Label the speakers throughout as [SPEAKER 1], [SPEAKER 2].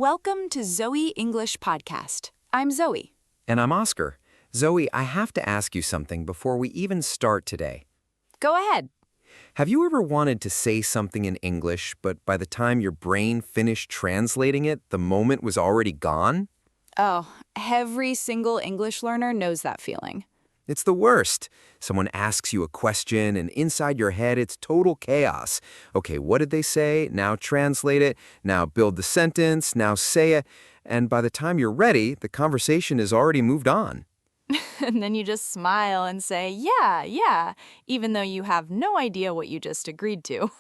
[SPEAKER 1] Welcome to Zoe English Podcast. I'm Zoe.
[SPEAKER 2] And I'm Oscar. Zoe, I have to ask you something before we even start today.
[SPEAKER 1] Go ahead.
[SPEAKER 2] Have you ever wanted to say something in English, but by the time your brain finished translating it, the moment was already gone?
[SPEAKER 1] Oh, every single English learner knows that feeling.
[SPEAKER 2] It's the worst. Someone asks you a question, and inside your head, it's total chaos. Okay, what did they say? Now translate it. Now build the sentence. Now say it. And by the time you're ready, the conversation has already moved on.
[SPEAKER 1] And then you just smile and say, yeah, even though you have no idea what you just agreed to.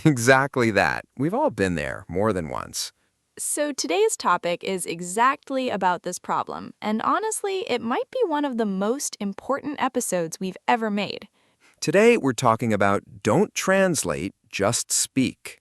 [SPEAKER 2] Exactly that. We've all been there more than once.
[SPEAKER 1] So today's topic is exactly about this problem, and honestly, it might be one of the most important episodes we've ever made.
[SPEAKER 2] Today, we're talking about don't translate, just speak.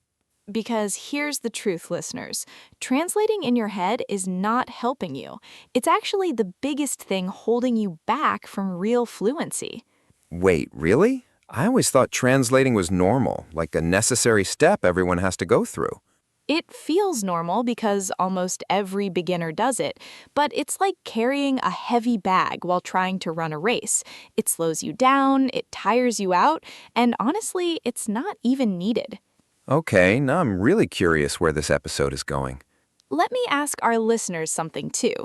[SPEAKER 1] Because here's the truth, listeners. Translating in your head is not helping you. It's actually the biggest thing holding you back from real fluency.
[SPEAKER 2] Wait, really? I always thought translating was normal, like a necessary step everyone has to go through.
[SPEAKER 1] It feels normal because almost every beginner does it, but it's like carrying a heavy bag while trying to run a race. It slows you down, it tires you out, and honestly, it's not even needed.
[SPEAKER 2] Okay, now I'm really curious where this episode is going.
[SPEAKER 1] Let me ask our listeners something too.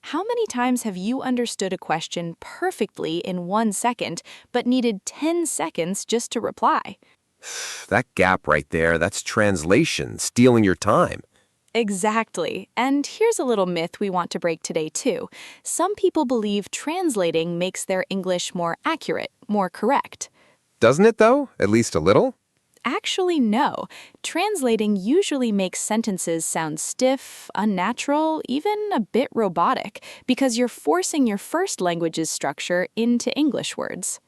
[SPEAKER 1] How many times have you understood a question perfectly in 1 second, but needed 10 seconds just to reply?
[SPEAKER 2] That gap right there, that's translation, stealing your time.
[SPEAKER 1] Exactly. And here's a little myth we want to break today, too. Some people believe translating makes their English more accurate, more correct.
[SPEAKER 2] Doesn't it, though? At least a little?
[SPEAKER 1] Actually, no. Translating usually makes sentences sound stiff, unnatural, even a bit robotic, because you're forcing your first language's structure into English words.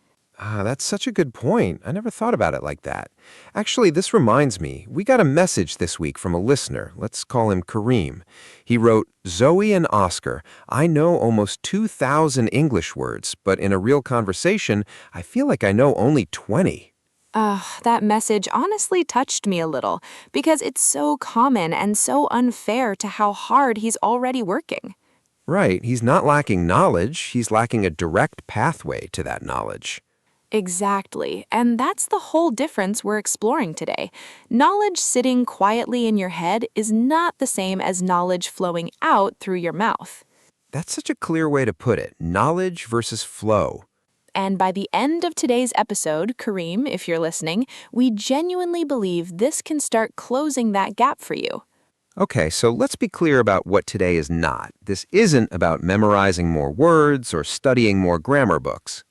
[SPEAKER 2] That's such a good point. I never thought about it like that. Actually, this reminds me, we got a message this week from a listener. Let's call him Kareem. He wrote, Zoe and Oscar, I know almost 2,000 English words, but in a real conversation, I feel like I know only 20.
[SPEAKER 1] That message honestly touched me a little, because it's so common and so unfair to how hard he's already working.
[SPEAKER 2] Right, he's not lacking knowledge, he's lacking a direct pathway to that knowledge.
[SPEAKER 1] Exactly, and that's the whole difference we're exploring today. Knowledge sitting quietly in your head is not the same as knowledge flowing out through your mouth.
[SPEAKER 2] That's such a clear way to put it, knowledge versus flow.
[SPEAKER 1] And by the end of today's episode, Kareem, if you're listening, we genuinely believe this can start closing that gap for you.
[SPEAKER 2] Okay, so let's be clear about what today is not. This isn't about memorizing more words or studying more grammar books.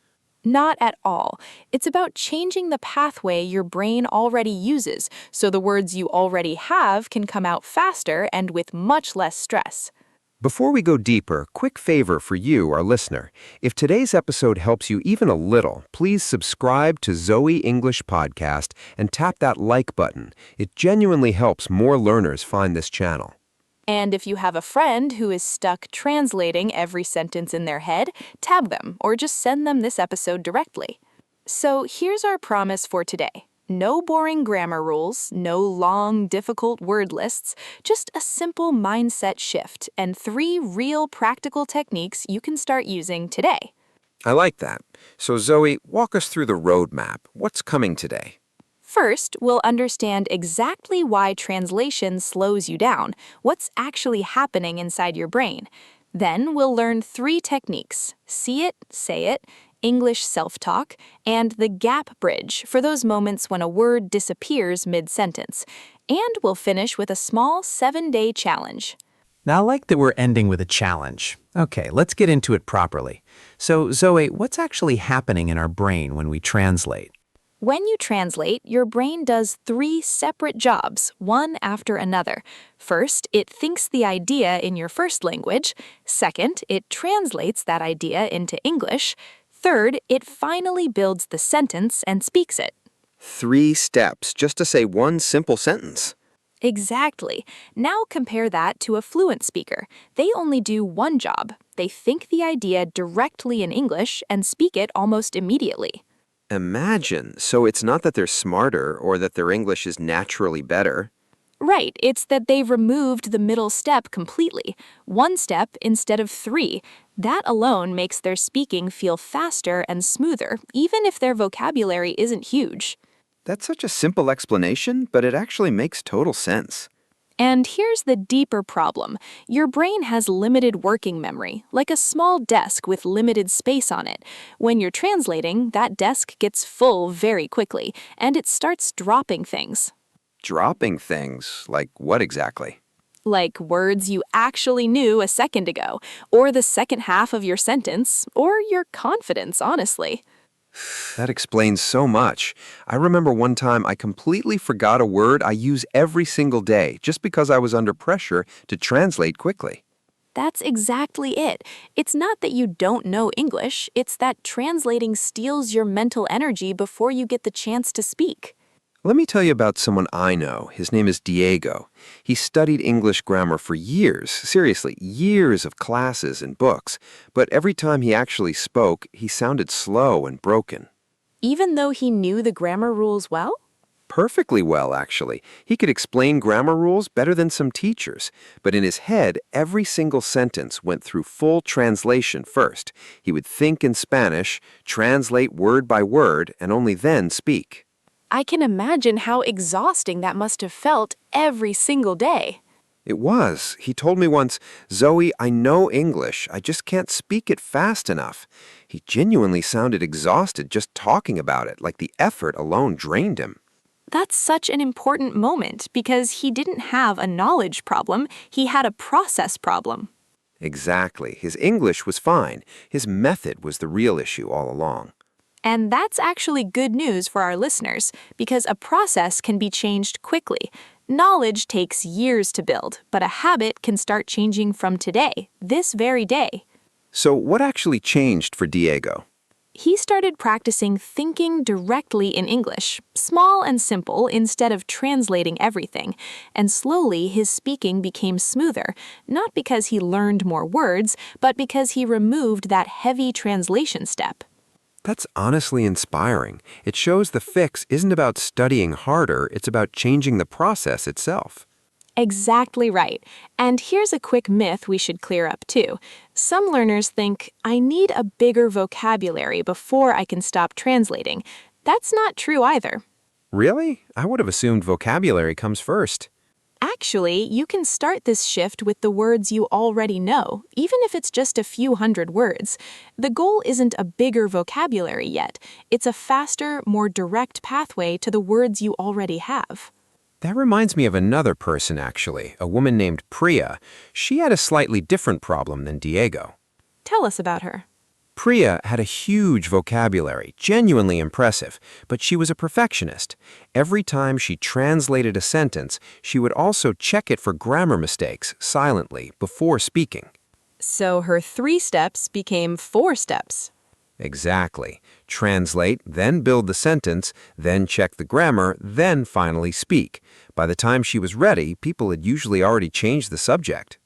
[SPEAKER 1] Not at all. It's about changing the pathway your brain already uses, so the words you already have can come out faster and with much less stress.
[SPEAKER 2] Before we go deeper, quick favor for you, our listener. If today's episode helps you even a little, please subscribe to Zoe English Podcast and tap that like button. It genuinely helps more learners find this channel.
[SPEAKER 1] And if you have a friend who is stuck translating every sentence in their head, tag them or just send them this episode directly. So here's our promise for today. No boring grammar rules, no long, difficult word lists, just a simple mindset shift and 3 real practical techniques you can start using today.
[SPEAKER 2] I like that. So Zoe, walk us through the roadmap. What's coming today?
[SPEAKER 1] First, we'll understand exactly why translation slows you down, what's actually happening inside your brain. Then we'll learn 3 techniques: see it, say it, English self-talk, and the gap bridge for those moments when a word disappears mid-sentence. And we'll finish with a small 7-day challenge.
[SPEAKER 3] Now, I like that we're ending with a challenge. Okay, let's get into it properly. So, Zoe, what's actually happening in our brain when we translate?
[SPEAKER 1] When you translate, your brain does 3 separate jobs, one after another. First, it thinks the idea in your first language. Second, it translates that idea into English. Third, it finally builds the sentence and speaks it.
[SPEAKER 2] 3 steps just to say one simple sentence.
[SPEAKER 1] Exactly. Now compare that to a fluent speaker. They only do one job. They think the idea directly in English and speak it almost immediately.
[SPEAKER 2] Imagine. So it's not that they're smarter or that their English is naturally better.
[SPEAKER 1] Right, it's that they've removed the middle step completely. One step instead of three. That alone makes their speaking feel faster and smoother, even if their vocabulary isn't huge.
[SPEAKER 4] That's such a simple explanation, but it actually makes total sense.
[SPEAKER 1] And here's the deeper problem. Your brain has limited working memory, like a small desk with limited space on it. When you're translating, that desk gets full very quickly, and it starts dropping things.
[SPEAKER 4] Dropping things, like what exactly?
[SPEAKER 1] Like words you actually knew a second ago, or the second half of your sentence, or your confidence, honestly.
[SPEAKER 2] That explains so much. I remember one time I completely forgot a word I use every single day just because I was under pressure to translate quickly.
[SPEAKER 1] That's exactly it. It's not that you don't know English, it's that translating steals your mental energy before you get the chance to speak.
[SPEAKER 2] Let me tell you about someone I know. His name is Diego. He studied English grammar for years, seriously, years of classes and books, but every time he actually spoke, he sounded slow and broken.
[SPEAKER 1] Even though he knew the grammar rules well?
[SPEAKER 2] Perfectly well, actually. He could explain grammar rules better than some teachers, but in his head, every single sentence went through full translation first. He would think in Spanish, translate word by word, and only then speak.
[SPEAKER 1] I can imagine how exhausting that must have felt every single day.
[SPEAKER 2] It was. He told me once, "Zoe, I know English. I just can't speak it fast enough." He genuinely sounded exhausted just talking about it, like the effort alone drained him.
[SPEAKER 1] That's such an important moment because he didn't have a knowledge problem, he had a process problem.
[SPEAKER 2] Exactly. His English was fine. His method was the real issue all along.
[SPEAKER 1] And that's actually good news for our listeners because a process can be changed quickly. Knowledge takes years to build, but a habit can start changing from today, this very day.
[SPEAKER 2] So what actually changed for Diego?
[SPEAKER 1] He started practicing thinking directly in English, small and simple instead of translating everything, and slowly his speaking became smoother, not because he learned more words, but because he removed that heavy translation step.
[SPEAKER 2] That's honestly inspiring. It shows the fix isn't about studying harder, it's about changing the process itself.
[SPEAKER 1] Exactly right. And here's a quick myth we should clear up too. Some learners think, I need a bigger vocabulary before I can stop translating. That's not true either.
[SPEAKER 2] Really? I would have assumed vocabulary comes first.
[SPEAKER 1] Actually, you can start this shift with the words you already know, even if it's just a few hundred words. The goal isn't a bigger vocabulary yet. It's a faster, more direct pathway to the words you already have.
[SPEAKER 2] That reminds me of another person, actually, a woman named Priya. She had a slightly different problem than Diego.
[SPEAKER 1] Tell us about her.
[SPEAKER 2] Priya had a huge vocabulary, genuinely impressive, but she was a perfectionist. Every time she translated a sentence, she would also check it for grammar mistakes silently before speaking.
[SPEAKER 1] So her 3 steps became 4 steps.
[SPEAKER 2] Exactly. Translate, then build the sentence, then check the grammar, then finally speak. By the time she was ready, people had usually already changed the subject.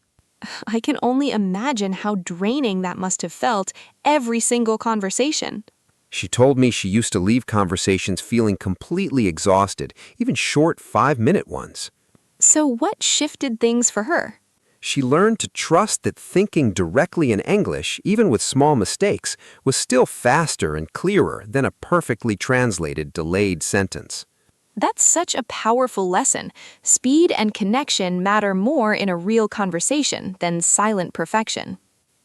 [SPEAKER 1] I can only imagine how draining that must have felt every single conversation.
[SPEAKER 2] She told me she used to leave conversations feeling completely exhausted, even short 5-minute ones.
[SPEAKER 1] So what shifted things for her?
[SPEAKER 2] She learned to trust that thinking directly in English, even with small mistakes, was still faster and clearer than a perfectly translated, delayed sentence.
[SPEAKER 1] That's such a powerful lesson. Speed and connection matter more in a real conversation than silent perfection.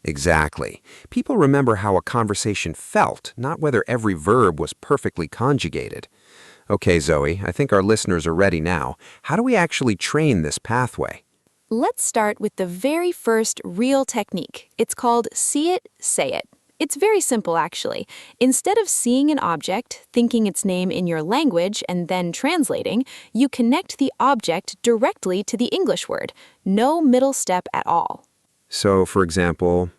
[SPEAKER 2] Exactly. People remember how a conversation felt, not whether every verb was perfectly conjugated. Okay, Zoe, I think our listeners are ready now. How do we actually train this pathway?
[SPEAKER 1] Let's start with the very first real technique. It's called see it, say it. It's very simple, actually. Instead of seeing an object, thinking its name in your language, and then translating, you connect the object directly to the English word. No middle step at all.
[SPEAKER 2] So, for example,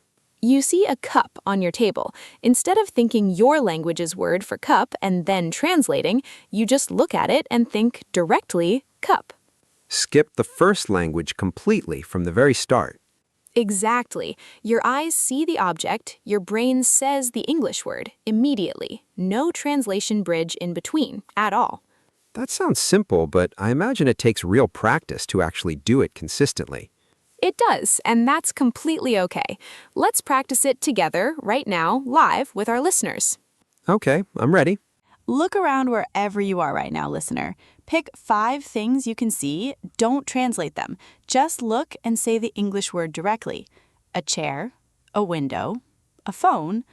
[SPEAKER 1] You see a cup on your table. Instead of thinking your language's word for cup and then translating, you just look at it and think directly, cup.
[SPEAKER 2] skip the first language completely from the very start.
[SPEAKER 1] Exactly. Your eyes see the object, your brain says the English word immediately. No translation bridge in between at all.
[SPEAKER 2] That sounds simple, but I imagine it takes real practice to actually do it consistently.
[SPEAKER 1] It does, and that's completely okay. Let's practice it together right now, live with our listeners.
[SPEAKER 2] Okay, I'm ready.
[SPEAKER 5] Look around wherever you are right now, listener. Pick 5 things you can see. Don't translate them. Just look and say the English word directly. A chair, a window, a phone,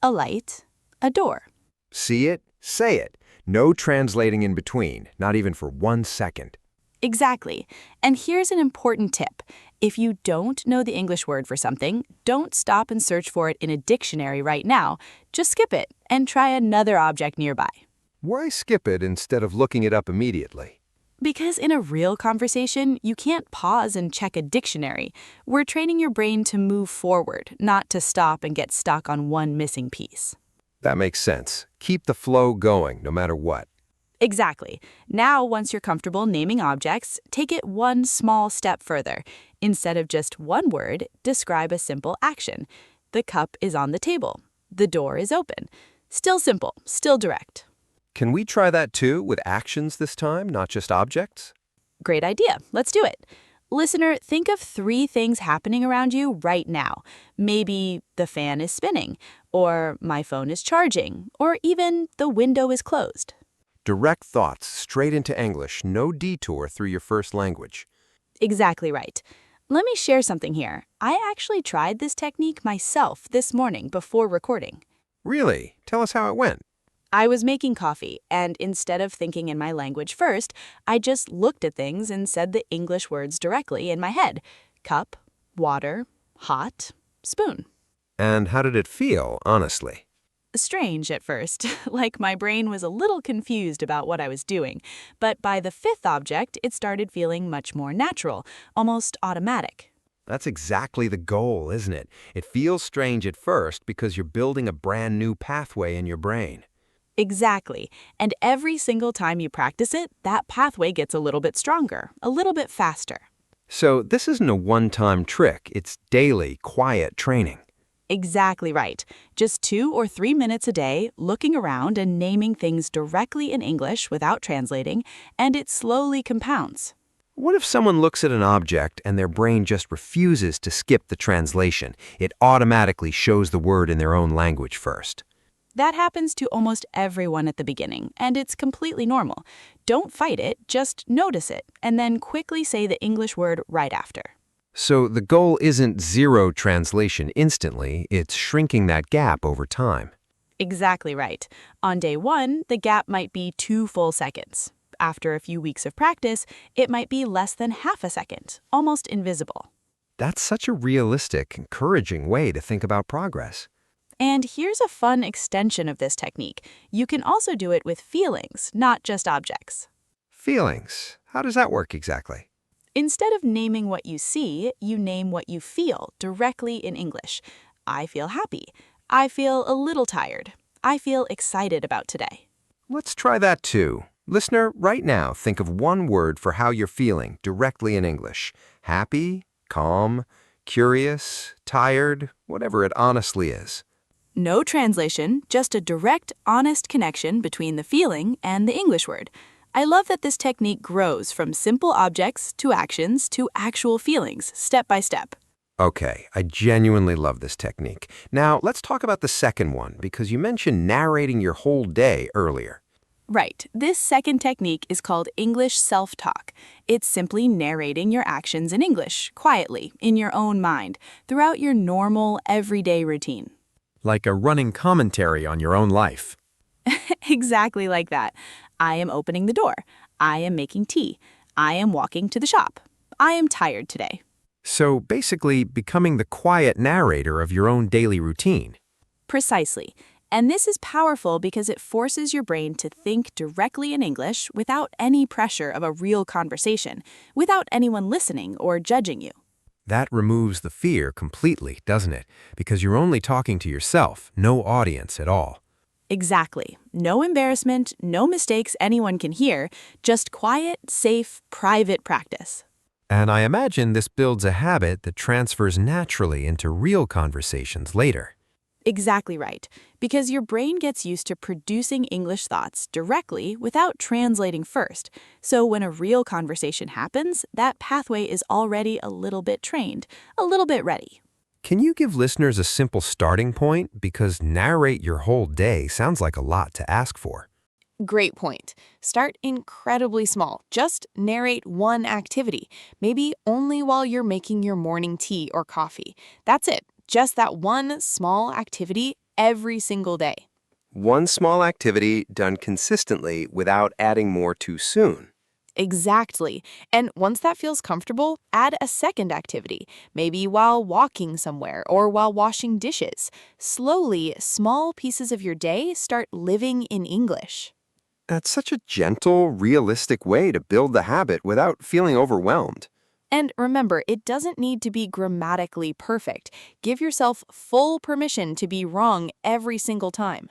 [SPEAKER 5] a light, a door.
[SPEAKER 2] See it, say it. No translating in between, not even for 1 second.
[SPEAKER 5] Exactly. And here's an important tip. If you don't know the English word for something, don't stop and search for it in a dictionary right now. Just skip it and try another object nearby.
[SPEAKER 2] Why skip it instead of looking it up immediately?
[SPEAKER 5] Because in a real conversation, you can't pause and check a dictionary. We're training your brain to move forward, not to stop and get stuck on one missing piece.
[SPEAKER 2] That makes sense. Keep the flow going, no matter what.
[SPEAKER 5] Exactly. Now, once you're comfortable naming objects, take it one small step further. Instead of just one word, describe a simple action. The cup is on the table. The door is open. Still simple, still direct.
[SPEAKER 2] Can we try that too, with actions this time, not just objects?
[SPEAKER 5] Great idea. Let's do it. Listener, think of 3 things happening around you right now. Maybe the fan is spinning, or my phone is charging, or even the window is closed.
[SPEAKER 2] Direct thoughts, straight into English, no detour through your first language.
[SPEAKER 5] Exactly right. Let me share something here. I actually tried this technique myself this morning before recording.
[SPEAKER 2] Really? Tell us how it went.
[SPEAKER 5] I was making coffee, and instead of thinking in my language first, I just looked at things and said the English words directly in my head. Cup, water, hot, spoon.
[SPEAKER 2] And how did it feel, honestly?
[SPEAKER 5] Strange at first, like my brain was a little confused about what I was doing. But by the 5th object, it started feeling much more natural, almost automatic.
[SPEAKER 2] That's exactly the goal, isn't it? It feels strange at first because you're building a brand new pathway in your brain.
[SPEAKER 5] Exactly. And every single time you practice it, that pathway gets a little bit stronger, a little bit faster.
[SPEAKER 2] So this isn't a one-time trick. It's daily, quiet training.
[SPEAKER 5] Exactly right. Just 2 or 3 minutes a day, looking around and naming things directly in English without translating, and it slowly compounds.
[SPEAKER 2] What if someone looks at an object and their brain just refuses to skip the translation? It automatically shows the word in their own language first.
[SPEAKER 5] That happens to almost everyone at the beginning, and it's completely normal. Don't fight it, just notice it, and then quickly say the English word right after.
[SPEAKER 2] So the goal isn't zero translation instantly, it's shrinking that gap over time.
[SPEAKER 5] Exactly right. On day 1, the gap might be 2 full seconds. After a few weeks of practice, it might be less than half a second, almost invisible.
[SPEAKER 2] That's such a realistic, encouraging way to think about progress.
[SPEAKER 5] And here's a fun extension of this technique. You can also do it with feelings, not just objects.
[SPEAKER 2] Feelings. How does that work exactly?
[SPEAKER 5] Instead of naming what you see, you name what you feel directly in English. I feel happy. I feel a little tired. I feel excited about today.
[SPEAKER 2] Let's try that too. Listener, right now, think of one word for how you're feeling directly in English. Happy, calm, curious, tired, whatever it honestly is.
[SPEAKER 5] No translation, just a direct, honest connection between the feeling and the English word. I love that this technique grows from simple objects to actions to actual feelings, step by step.
[SPEAKER 2] Okay, I genuinely love this technique. Now, let's talk about the second one, because you mentioned narrating your whole day earlier.
[SPEAKER 5] Right. This second technique is called English self-talk. It's simply narrating your actions in English, quietly, in your own mind, throughout your normal, everyday routine.
[SPEAKER 3] Like a running commentary on your own life.
[SPEAKER 5] Exactly like that. I am opening the door. I am making tea. I am walking to the shop. I am tired today.
[SPEAKER 3] So basically, becoming the quiet narrator of your own daily routine.
[SPEAKER 5] Precisely. And this is powerful because it forces your brain to think directly in English without any pressure of a real conversation, without anyone listening or judging you.
[SPEAKER 3] That removes the fear completely, doesn't it? Because you're only talking to yourself, no audience at all.
[SPEAKER 5] Exactly. No embarrassment, no mistakes anyone can hear, just quiet, safe, private practice.
[SPEAKER 3] And I imagine this builds a habit that transfers naturally into real conversations later.
[SPEAKER 5] Exactly right, because your brain gets used to producing English thoughts directly without translating first. So when a real conversation happens, that pathway is already a little bit trained, a little bit ready.
[SPEAKER 2] Can you give listeners a simple starting point? Because narrate your whole day sounds like a lot to ask for.
[SPEAKER 1] Great point. Start incredibly small. Just narrate one activity, maybe only while you're making your morning tea or coffee. That's it. Just that one small activity every single day.
[SPEAKER 2] One small activity done consistently without adding more too soon.
[SPEAKER 1] Exactly. And once that feels comfortable, add a second activity, maybe while walking somewhere or while washing dishes. Slowly, small pieces of your day start living in English.
[SPEAKER 2] That's such a gentle, realistic way to build the habit without feeling overwhelmed.
[SPEAKER 1] And remember, it doesn't need to be grammatically perfect. Give yourself full permission to be wrong every single time.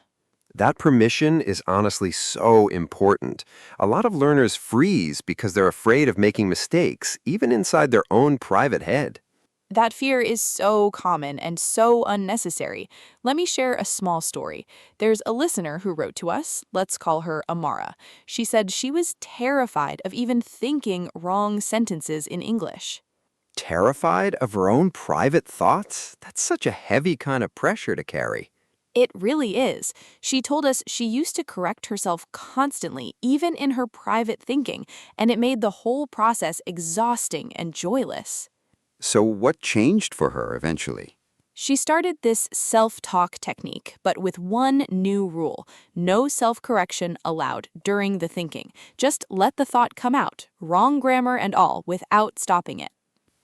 [SPEAKER 2] That permission is honestly so important. A lot of learners freeze because they're afraid of making mistakes, even inside their own private head.
[SPEAKER 1] That fear is so common and so unnecessary. Let me share a small story. There's a listener who wrote to us. Let's call her Amara. She said she was terrified of even thinking wrong sentences in English.
[SPEAKER 2] Terrified of her own private thoughts? That's such a heavy kind of pressure to carry.
[SPEAKER 1] It really is. She told us she used to correct herself constantly, even in her private thinking, and it made the whole process exhausting and joyless.
[SPEAKER 4] So, what changed for her eventually?
[SPEAKER 1] She started this self-talk technique, but with one new rule. No self-correction allowed during the thinking. Just let the thought come out, wrong grammar and all, without stopping it.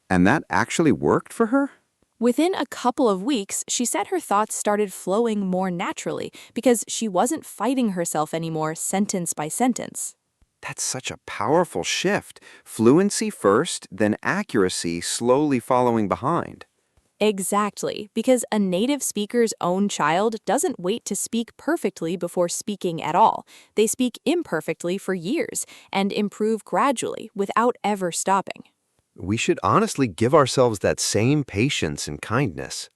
[SPEAKER 4] And that actually worked for her?
[SPEAKER 1] Within a couple of weeks, she said her thoughts started flowing more naturally because she wasn't fighting herself anymore sentence by sentence.
[SPEAKER 4] That's such a powerful shift. Fluency first, then accuracy slowly following behind.
[SPEAKER 1] Exactly, because a native speaker's own child doesn't wait to speak perfectly before speaking at all. They speak imperfectly for years and improve gradually without ever stopping.
[SPEAKER 2] We should honestly give ourselves that same patience and kindness.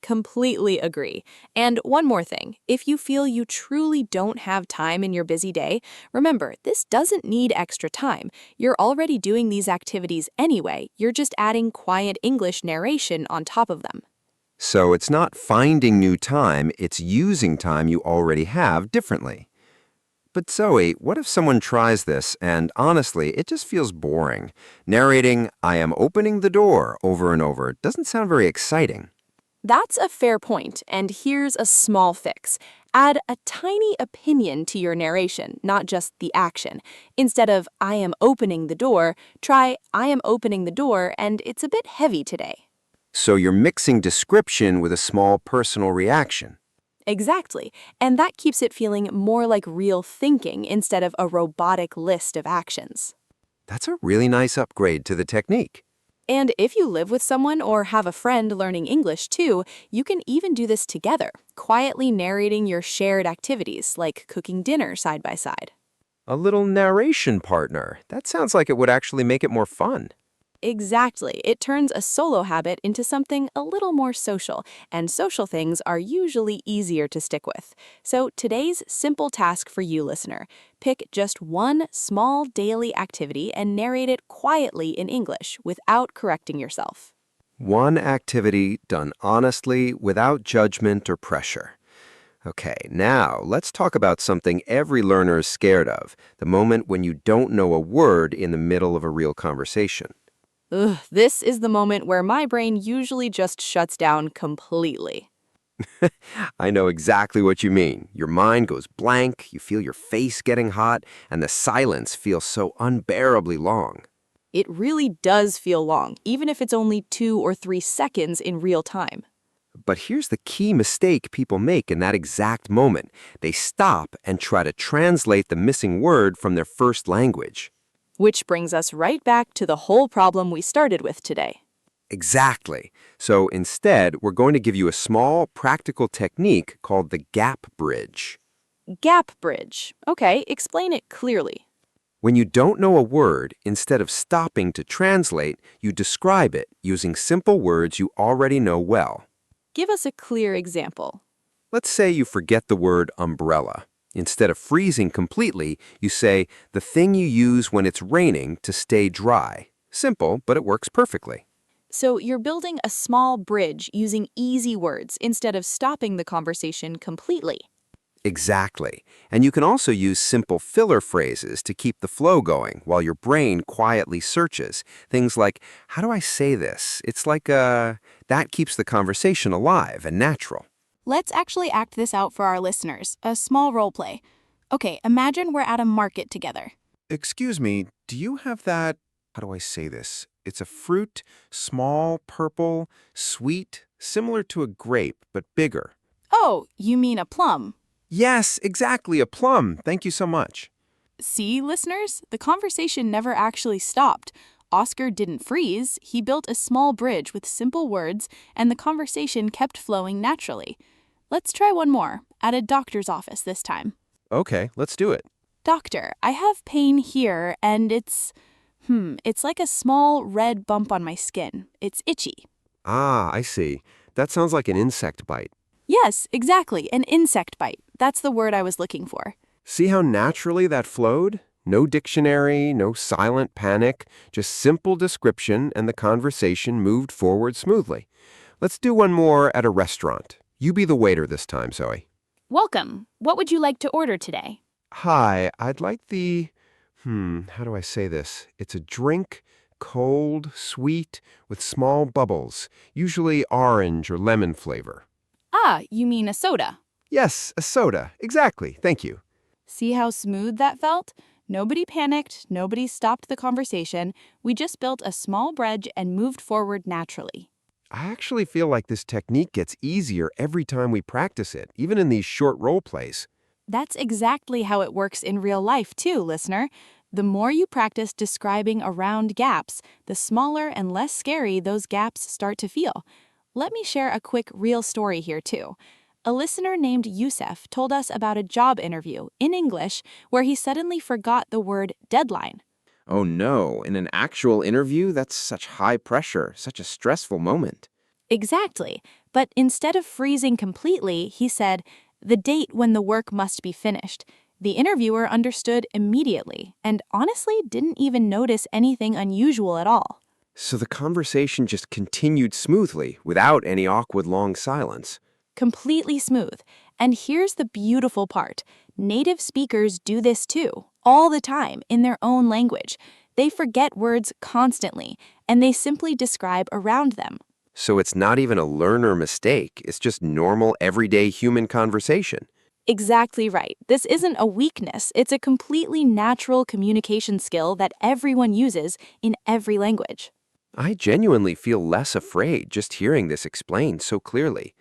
[SPEAKER 1] Completely agree. And one more thing, if you feel you truly don't have time in your busy day, remember, this doesn't need extra time. You're already doing these activities anyway, you're just adding quiet English narration on top of them.
[SPEAKER 2] So it's not finding new time, it's using time you already have differently. But Zoe, what if someone tries this and honestly, it just feels boring? Narrating, I am opening the door over and over doesn't sound very exciting.
[SPEAKER 1] That's a fair point, and here's a small fix. Add a tiny opinion to your narration, not just the action. Instead of, I am opening the door, try, I am opening the door, and it's a bit heavy today.
[SPEAKER 2] So you're mixing description with a small personal reaction.
[SPEAKER 1] Exactly, and that keeps it feeling more like real thinking instead of a robotic list of actions.
[SPEAKER 2] That's a really nice upgrade to the technique.
[SPEAKER 1] And if you live with someone or have a friend learning English too, you can even do this together, quietly narrating your shared activities, like cooking dinner side by side.
[SPEAKER 2] A little narration partner. That sounds like it would actually make it more fun.
[SPEAKER 1] Exactly. It turns a solo habit into something a little more social, and social things are usually easier to stick with. So today's simple task for you, listener, pick just one small daily activity and narrate it quietly in English without correcting yourself.
[SPEAKER 2] One activity done honestly, without judgment or pressure. Okay, now let's talk about something every learner is scared of, the moment when you don't know a word in the middle of a real conversation.
[SPEAKER 1] Ugh, this is the moment where my brain usually just shuts down completely.
[SPEAKER 2] I know exactly what you mean. Your mind goes blank, you feel your face getting hot, and the silence feels so unbearably long.
[SPEAKER 1] It really does feel long, even if it's only 2 or 3 seconds in real time.
[SPEAKER 2] But here's the key mistake people make in that exact moment. They stop and try to translate the missing word from their first language.
[SPEAKER 1] Which brings us right back to the whole problem we started with today.
[SPEAKER 2] Exactly. So instead, we're going to give you a small, practical technique called the gap bridge.
[SPEAKER 1] Gap bridge. Okay, explain it clearly.
[SPEAKER 2] When you don't know a word, instead of stopping to translate, you describe it using simple words you already know well.
[SPEAKER 1] Give us a clear example.
[SPEAKER 4] Let's say you forget the word umbrella. Instead of freezing completely, you say the thing you use when it's raining to stay dry. Simple, but it works perfectly.
[SPEAKER 1] So you're building a small bridge using easy words instead of stopping the conversation completely.
[SPEAKER 4] Exactly. And you can also use simple filler phrases to keep the flow going while your brain quietly searches. Things like, how do I say this? It's like that keeps the conversation alive and natural.
[SPEAKER 1] Let's actually act this out for our listeners, a small role play. Okay, imagine we're at a market together.
[SPEAKER 2] Excuse me, do you have that? How do I say this? It's a fruit, small, purple, sweet, similar to a grape, but bigger.
[SPEAKER 1] Oh, you mean a plum.
[SPEAKER 2] Yes, exactly, a plum. Thank you so much.
[SPEAKER 1] See, listeners, the conversation never actually stopped. Oscar didn't freeze, he built a small bridge with simple words, and the conversation kept flowing naturally. Let's try one more, at a doctor's office this time.
[SPEAKER 2] Okay, let's do it.
[SPEAKER 1] Doctor, I have pain here, and it's like a small red bump on my skin. It's itchy.
[SPEAKER 2] Ah, I see. That sounds like an insect bite.
[SPEAKER 1] Yes, exactly, an insect bite. That's the word I was looking for.
[SPEAKER 2] See how naturally that flowed? No dictionary, no silent panic, just simple description, and the conversation moved forward smoothly. Let's do one more at a restaurant. You be the waiter this time, Zoe.
[SPEAKER 1] Welcome. What would you like to order today?
[SPEAKER 2] Hi, I'd like how do I say this? It's a drink, cold, sweet, with small bubbles, usually orange or lemon flavor.
[SPEAKER 1] Ah, you mean a soda.
[SPEAKER 2] Yes, a soda. Exactly. Thank you.
[SPEAKER 1] See how smooth that felt? Nobody panicked, nobody stopped the conversation. We just built a small bridge and moved forward naturally.
[SPEAKER 2] I actually feel like this technique gets easier every time we practice it, even in these short role plays.
[SPEAKER 1] That's exactly how it works in real life too, listener. The more you practice describing around gaps, the smaller and less scary those gaps start to feel. Let me share a quick real story here too. A listener named Youssef told us about a job interview in English where he suddenly forgot the word deadline.
[SPEAKER 4] Oh no, in an actual interview, that's such high pressure, such a stressful moment.
[SPEAKER 1] Exactly. But instead of freezing completely, he said, the date when the work must be finished. The interviewer understood immediately and honestly didn't even notice anything unusual at all.
[SPEAKER 4] So the conversation just continued smoothly, without any awkward long silence.
[SPEAKER 1] Completely smooth. And here's the beautiful part. Native speakers do this too, all the time, in their own language. They forget words constantly, and they simply describe around them.
[SPEAKER 4] So it's not even a learner mistake, it's just normal, everyday human conversation.
[SPEAKER 1] Exactly right. This isn't a weakness. It's a completely natural communication skill that everyone uses in every language.
[SPEAKER 4] I genuinely feel less afraid just hearing this explained so clearly.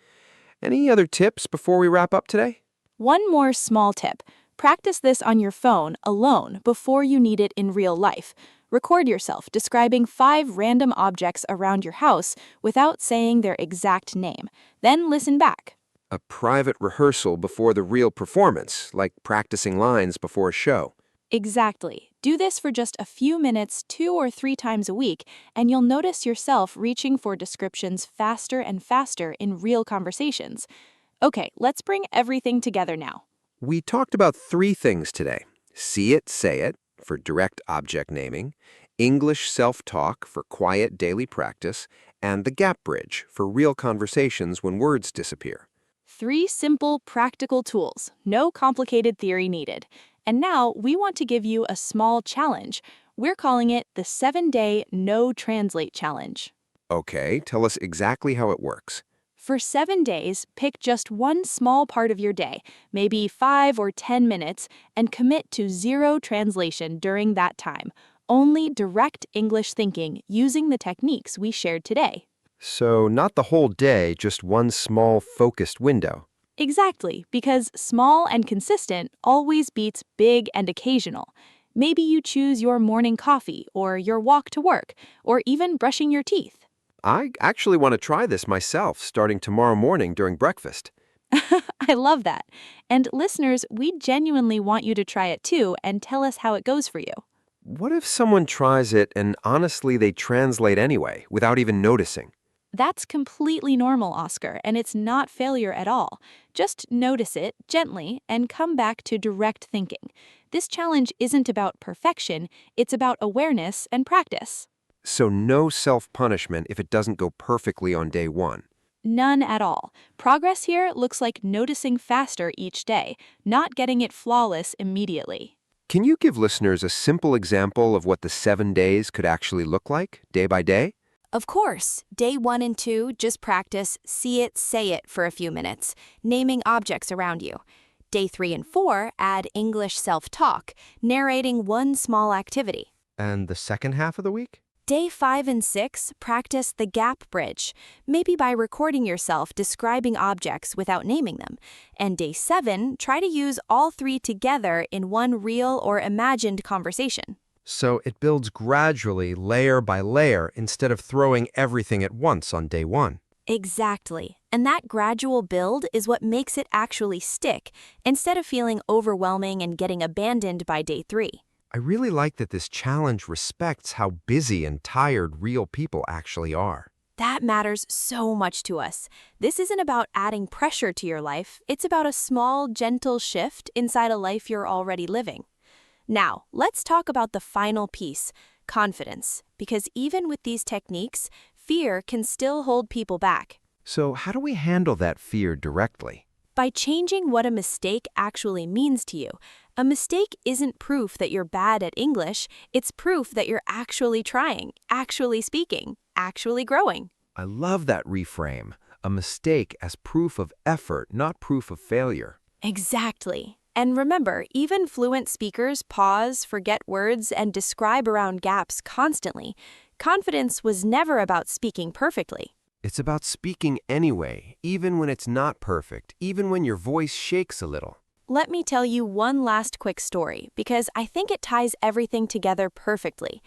[SPEAKER 4] Any other tips before we wrap up today?
[SPEAKER 1] One more small tip. Practice this on your phone alone before you need it in real life. Record yourself describing 5 random objects around your house without saying their exact name. Then listen back.
[SPEAKER 4] A private rehearsal before the real performance, like practicing lines before a show.
[SPEAKER 1] Exactly. Do this for just a few minutes 2 or 3 times a week, and you'll notice yourself reaching for descriptions faster and faster in real conversations. Okay, let's bring everything together now.
[SPEAKER 4] We talked about 3 things today. See it, say it, for direct object naming, English self-talk for quiet daily practice, and the gap bridge for real conversations when words disappear.
[SPEAKER 1] 3 simple, practical tools, no complicated theory needed. And now we want to give you a small challenge. We're calling it the 7-Day No Translate Challenge.
[SPEAKER 4] Okay, tell us exactly how it works.
[SPEAKER 1] For 7 days, pick just one small part of your day, maybe 5 or 10 minutes, and commit to 0 translation during that time. Only direct English thinking using the techniques we shared today.
[SPEAKER 4] So not the whole day, just one small focused window.
[SPEAKER 1] Exactly, because small and consistent always beats big and occasional. Maybe you choose your morning coffee, or your walk to work, or even brushing your teeth.
[SPEAKER 4] I actually want to try this myself starting tomorrow morning during breakfast.
[SPEAKER 1] I love that. And listeners, we genuinely want you to try it too and tell us how it goes for you.
[SPEAKER 4] What if someone tries it and honestly they translate anyway, without even noticing?
[SPEAKER 1] That's completely normal, Oscar, and it's not failure at all. Just notice it gently and come back to direct thinking. This challenge isn't about perfection, it's about awareness and practice.
[SPEAKER 4] So no self-punishment if it doesn't go perfectly on day one.
[SPEAKER 1] None at all. Progress here looks like noticing faster each day, not getting it flawless immediately.
[SPEAKER 4] Can you give listeners a simple example of what the 7 days could actually look like, day by day?
[SPEAKER 6] Of course, day 1 and 2, just practice see it, say it for a few minutes, naming objects around you. Day 3 and 4, add English self-talk, narrating one small activity.
[SPEAKER 2] And the second half of the week?
[SPEAKER 6] Day 5 and 6, practice the gap bridge, maybe by recording yourself describing objects without naming them. And day 7, try to use all 3 together in one real or imagined conversation.
[SPEAKER 2] So it builds gradually, layer by layer, instead of throwing everything at once on day one.
[SPEAKER 6] Exactly. And that gradual build is what makes it actually stick, instead of feeling overwhelming and getting abandoned by day 3.
[SPEAKER 2] I really like that this challenge respects how busy and tired real people actually are.
[SPEAKER 6] That matters so much to us. This isn't about adding pressure to your life. It's about a small, gentle shift inside a life you're already living. Now, let's talk about the final piece, confidence, because even with these techniques, fear can still hold people back.
[SPEAKER 2] So how do we handle that fear directly?
[SPEAKER 6] By changing what a mistake actually means to you. A mistake isn't proof that you're bad at English, it's proof that you're actually trying, actually speaking, actually growing.
[SPEAKER 2] I love that reframe. A mistake as proof of effort, not proof of failure.
[SPEAKER 6] Exactly. And remember, even fluent speakers pause, forget words, and describe around gaps constantly. Confidence was never about speaking perfectly.
[SPEAKER 2] It's about speaking anyway, even when it's not perfect, even when your voice shakes a little.
[SPEAKER 6] Let me tell you one last quick story, because I think it ties everything together perfectly.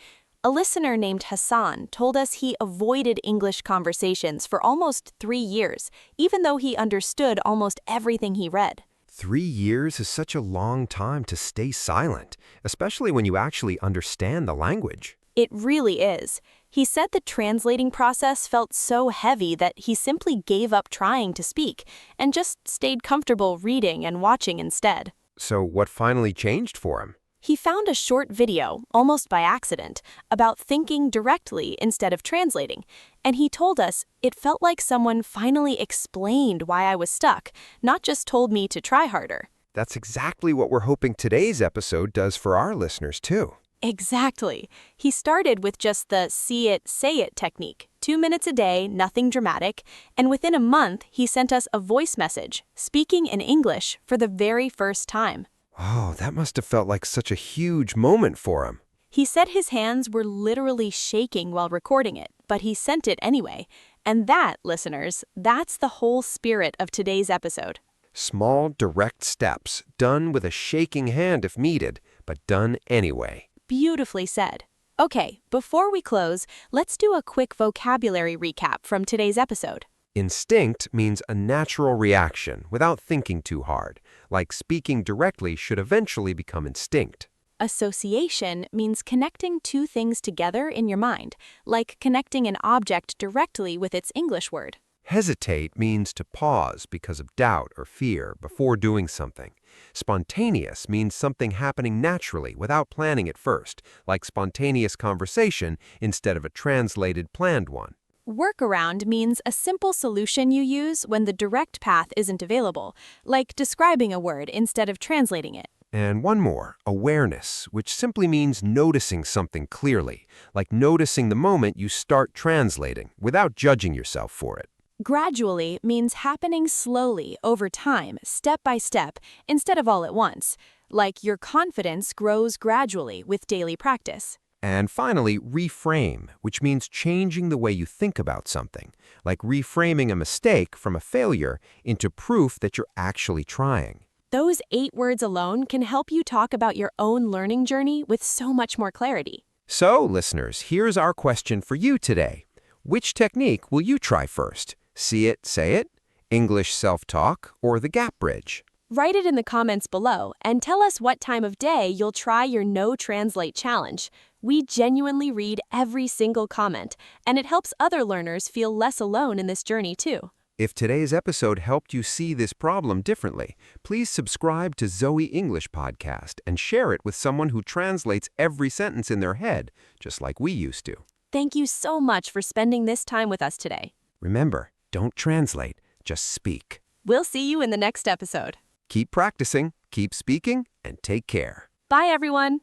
[SPEAKER 6] A listener named Hassan told us he avoided English conversations for almost 3 years, even though he understood almost everything he read.
[SPEAKER 2] 3 years is such a long time to stay silent, especially when you actually understand the language.
[SPEAKER 6] It really is. He said the translating process felt so heavy that he simply gave up trying to speak and just stayed comfortable reading and watching instead.
[SPEAKER 2] So what finally changed for him?
[SPEAKER 6] He found a short video, almost by accident, about thinking directly instead of translating, and he told us it felt like someone finally explained why I was stuck, not just told me to try harder.
[SPEAKER 2] That's exactly what we're hoping today's episode does for our listeners, too.
[SPEAKER 6] Exactly. He started with just the see it, say it technique, 2 minutes a day, nothing dramatic, and within a month he sent us a voice message, speaking in English for the very first time.
[SPEAKER 2] Oh, that must have felt like such a huge moment for him.
[SPEAKER 6] He said his hands were literally shaking while recording it, but he sent it anyway. And that, listeners, that's the whole spirit of today's episode.
[SPEAKER 2] Small, direct steps, done with a shaking hand if needed, but done anyway.
[SPEAKER 6] Beautifully said. Okay, before we close, let's do a quick vocabulary recap from today's episode.
[SPEAKER 2] Instinct means a natural reaction without thinking too hard, like speaking directly should eventually become instinct.
[SPEAKER 6] Association means connecting two things together in your mind, like connecting an object directly with its English word.
[SPEAKER 2] Hesitate means to pause because of doubt or fear before doing something. Spontaneous means something happening naturally without planning it first, like spontaneous conversation instead of a translated planned one.
[SPEAKER 6] Workaround means a simple solution you use when the direct path isn't available, like describing a word instead of translating it.
[SPEAKER 2] And one more, awareness, which simply means noticing something clearly, like noticing the moment you start translating without judging yourself for it.
[SPEAKER 6] Gradually means happening slowly over time, step by step, instead of all at once, like your confidence grows gradually with daily practice.
[SPEAKER 2] And finally, reframe, which means changing the way you think about something, like reframing a mistake from a failure into proof that you're actually trying.
[SPEAKER 6] Those 8 words alone can help you talk about your own learning journey with so much more clarity.
[SPEAKER 2] So, listeners, here's our question for you today. Which technique will you try first? See it, say it, English self-talk, or the gap bridge?
[SPEAKER 6] Write it in the comments below and tell us what time of day you'll try your No Translate challenge. We genuinely read every single comment, and it helps other learners feel less alone in this journey too.
[SPEAKER 4] If today's episode helped you see this problem differently, please subscribe to Zoe English Podcast and share it with someone who translates every sentence in their head, just like we used to.
[SPEAKER 6] Thank you so much for spending this time with us today.
[SPEAKER 4] Remember, don't translate, just speak.
[SPEAKER 6] We'll see you in the next episode.
[SPEAKER 4] Keep practicing, keep speaking, and take care.
[SPEAKER 6] Bye, everyone.